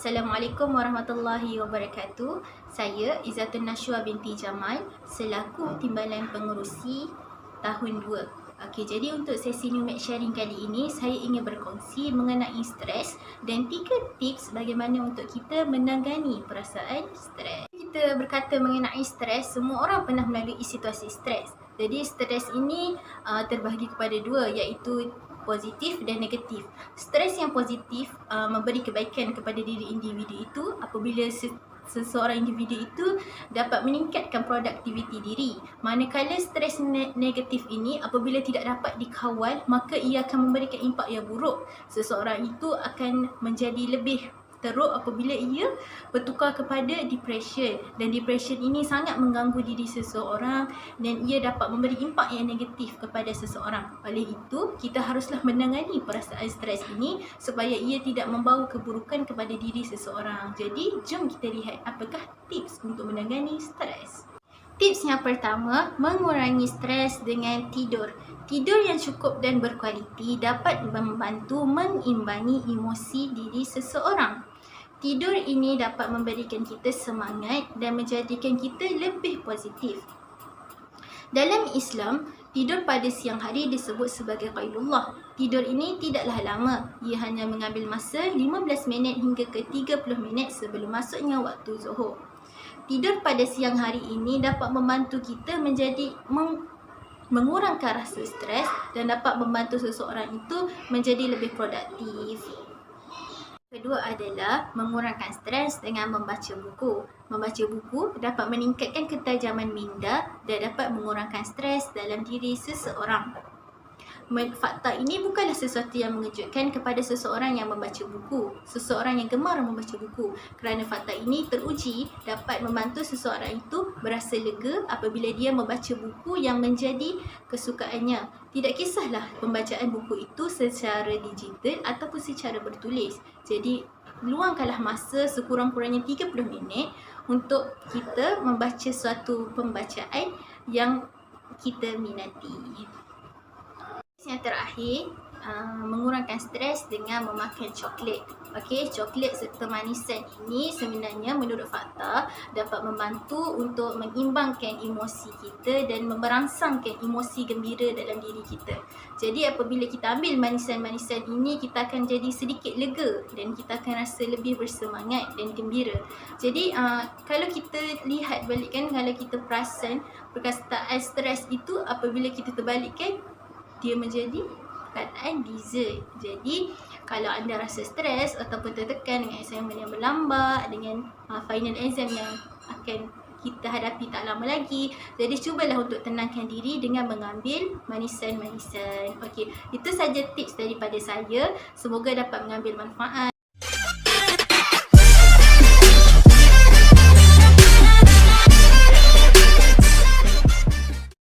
Assalamualaikum warahmatullahi wabarakatuh. Saya Izzatun Nashwa binti Jamal selaku Timbalan Pengerusi tahun 2. Okey, jadi untuk sesi Numek Sharing kali ini saya ingin berkongsi mengenai stres dan 3 tips bagaimana untuk kita menangani perasaan stres. Kita berkata mengenai stres, semua orang pernah melalui situasi stres. Jadi stres ini terbahagi kepada 2, iaitu positif dan negatif. Stres yang positif memberi kebaikan kepada diri individu itu apabila seseorang individu itu dapat meningkatkan produktiviti diri. Manakala stres negatif ini apabila tidak dapat dikawal, maka ia akan memberikan impak yang buruk. Seseorang itu akan menjadi lebih teruk apabila ia bertukar kepada depression, dan depression ini sangat mengganggu diri seseorang dan ia dapat memberi impak yang negatif kepada seseorang. Oleh itu, kita haruslah menangani perasaan stres ini supaya ia tidak membawa keburukan kepada diri seseorang. Jadi, jom kita lihat apakah tips untuk menangani stres. Tips yang pertama, mengurangi stres dengan tidur. Tidur yang cukup dan berkualiti dapat membantu mengimbangi emosi diri seseorang. Tidur ini dapat memberikan kita semangat dan menjadikan kita lebih positif. Dalam Islam, tidur pada siang hari disebut sebagai qailullah. Tidur ini tidaklah lama. Ia hanya mengambil masa 15 minit hingga ke 30 minit sebelum masuknya waktu zuhur. Tidur pada siang hari ini dapat membantu kita mengurangkan rasa stres dan dapat membantu seseorang itu menjadi lebih produktif. Kedua adalah mengurangkan stres dengan membaca buku. Membaca buku dapat meningkatkan ketajaman minda dan dapat mengurangkan stres dalam diri seseorang. Fakta ini bukanlah sesuatu yang mengejutkan kepada seseorang yang membaca buku, seseorang yang gemar membaca buku, kerana fakta ini teruji dapat membantu seseorang itu berasa lega apabila dia membaca buku yang menjadi kesukaannya. Tidak kisahlah pembacaan buku itu secara digital ataupun secara bertulis. Jadi, luangkanlah masa sekurang-kurangnya 30 minit untuk kita membaca suatu pembacaan yang kita minati. Yang terakhir, mengurangkan stres dengan memakan coklat. Okey, coklat serta manisan ini sebenarnya menurut fakta dapat membantu untuk mengimbangkan emosi kita dan merangsangkan emosi gembira dalam diri kita. Jadi apabila kita ambil manisan-manisan ini, kita akan jadi sedikit lega dan kita akan rasa lebih bersemangat dan gembira. Jadi kalau kita lihat balik kan, kalau kita perasan perkataan stres itu apabila kita terbalikkan, dia menjadi keadaan dessert. Jadi kalau anda rasa stres ataupun tertekan dengan assignment yang berlambat, dengan final exam yang akan kita hadapi tak lama lagi, jadi cubalah untuk tenangkan diri dengan mengambil manisan-manisan. Okey, itu saja tips daripada saya. Semoga dapat mengambil manfaat.